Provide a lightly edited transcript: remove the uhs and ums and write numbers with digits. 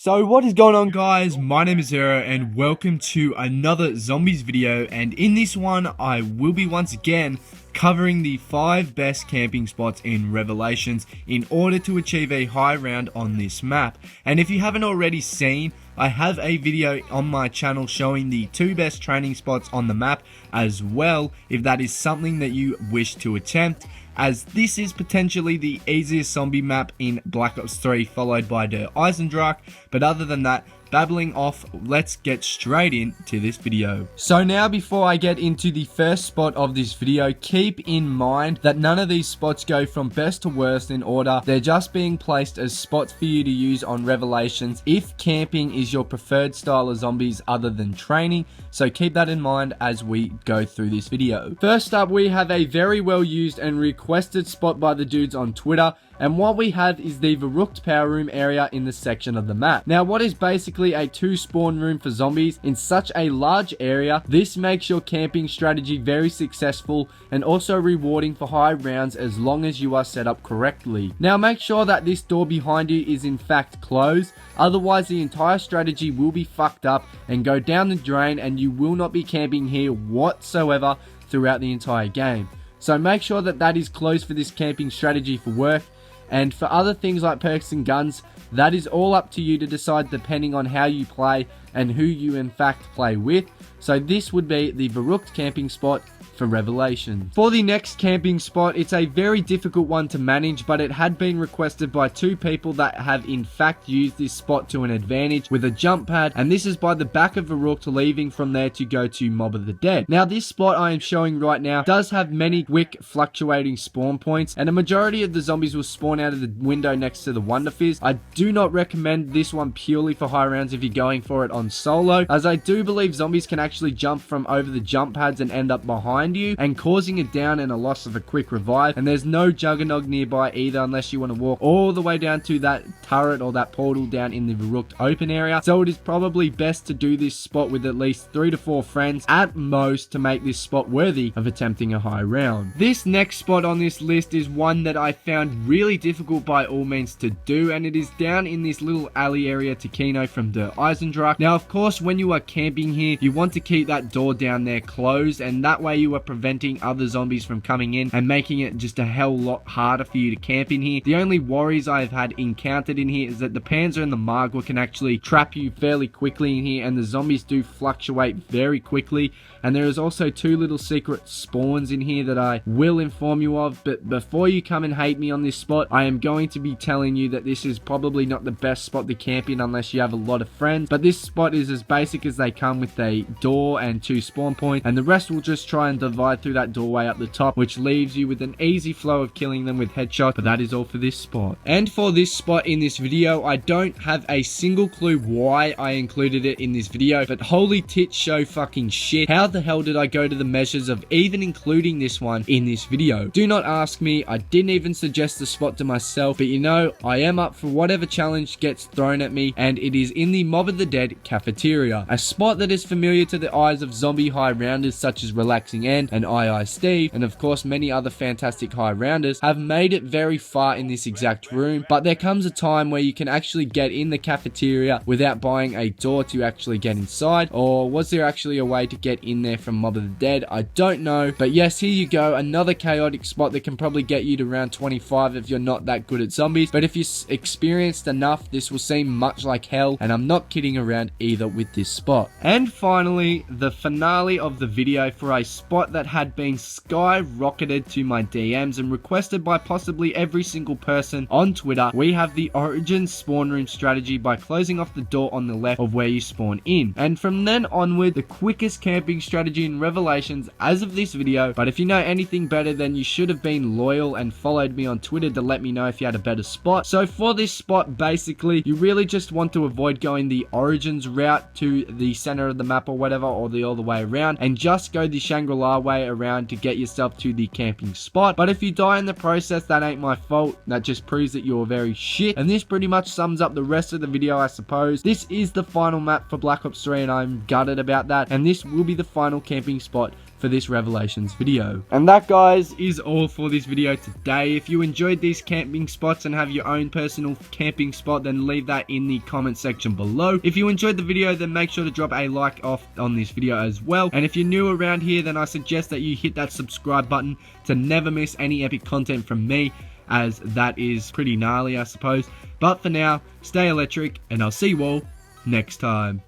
So what is going on, guys? My name is Zero and welcome to another zombies video, and in this one I will be once again covering the 5 best camping spots in Revelations in order to achieve a high round on this map. And if you haven't already seen, I have a video on my channel showing the 2 best training spots on the map as well, if that is something that you wish to attempt, as this is potentially the easiest zombie map in Black Ops 3, followed by the Eisendrache. But other than that, babbling off, let's get straight into this video. So now, before I get into the first spot of this video, keep in mind that none of these spots go from best to worst in order. They're just being placed as spots for you to use on Revelations if camping is your preferred style of zombies other than training. So keep that in mind as we go through this video. First up, we have a very well used and requested spot by the dudes on Twitter. And what we have is the VitriolicReaper power room area in the section of the map. Now, what is basically a 2 spawn room for zombies in such a large area, this makes your camping strategy very successful and also rewarding for high rounds as long as you are set up correctly. Now, make sure that this door behind you is in fact closed, otherwise the entire strategy will be fucked up and go down the drain, and you will not be camping here whatsoever throughout the entire game. So make sure that that is closed for this camping strategy for work. And for other things like perks and guns, that is all up to you to decide depending on how you play and who you in fact play with. So this would be the VitriolicReaper camping spot for Revelations. For the next camping spot, it's a very difficult one to manage, but it had been requested by 2 people that have in fact used this spot to an advantage with a jump pad, and this is by the back of VitriolicReaper, leaving from there to go to Mob of the Dead. Now, this spot I am showing right now does have many quick fluctuating spawn points, and a majority of the zombies will spawn out of the window next to the Wonder Fizz. I do not recommend this one purely for high rounds if you're going for it on solo, as I do believe zombies can actually jump from over the jump pads and end up behind you and causing a down and a loss of a quick revive. And there's no Juggernog nearby either, unless you want to walk all the way down to that turret or that portal down in the VitriolicReaper open area. So it is probably best to do this spot with at least 3 to 4 friends at most to make this spot worthy of attempting a high round. This next spot on this list is one that I found really difficult by all means to do, and it is down in this little alley area to Kino from the Eisendrache. Now, of course, when you are camping here, you want to keep that door down there closed, and that way you are preventing other zombies from coming in and making it just a hell lot harder for you to camp in here. The only worries I've had encountered in here is that the Panzer and the Magua can actually trap you fairly quickly in here, and the zombies do fluctuate very quickly. And there is also 2 little secret spawns in here that I will inform you of. But before you come and hate me on this spot, I am going to be telling you that this is probably not the best spot to camp in unless you have a lot of friends. But this spot is as basic as they come, with a door and 2 spawn points, and the rest will just try and divide through that doorway up the top, which leaves you with an easy flow of killing them with headshots. But that is all for this spot. And for this spot in this video, I don't have a single clue why I included it in this video, but holy tit show fucking shit, how the hell did I go to the measures of even including this one in this video? Do not ask me. I didn't even suggest the spot to myself, but you know, I am up for whatever challenge gets thrown at me, and it is in the Mob of the Dead cafeteria, a spot that is familiar to the eyes of zombie high rounders such as Relaxing End and Steve, and of course many other fantastic high rounders have made it very far in this exact room. But there comes a time where you can actually get in the cafeteria without buying a door to actually get inside. Or was there actually a way to get in there from Mob of the Dead? I don't know, but yes, here you go, another chaotic spot that can probably get you to round 25 if you're not that good at zombies. But if you're experienced enough, this will seem much like hell, and I'm not kidding around either with this spot. And finally, the finale of the video for a spot that had been skyrocketed to my DMs and requested by possibly every single person on Twitter. We have the Origin spawn room strategy by closing off the door on the left of where you spawn in, and from then onward, the quickest camping strategy in Revelations as of this video. But if you know anything better, then you should have been loyal and followed me on Twitter to let me know if you had a better spot. So for this spot, basically you really just want to avoid going the Origins route to the center of the map or whatever, or the all the way around, and just go the Shangri-La way around to get yourself to the camping spot. But if you die in the process, that ain't my fault. That just proves that you're very shit. And this pretty much sums up the rest of the video, I suppose. This is the final map for Black Ops 3, and I'm gutted about that, and this will be the final camping spot for this Revelations video. And that, guys, is all for this video today. If you enjoyed these camping spots and have your own personal camping spot, then leave that in the comment section below. If you enjoyed the video, then make sure to drop a like off on this video as well. And if you're new around here, then I suggest that you hit that subscribe button to never miss any epic content from me, as that is pretty gnarly, I suppose. But for now, stay electric, and I'll see you all next time.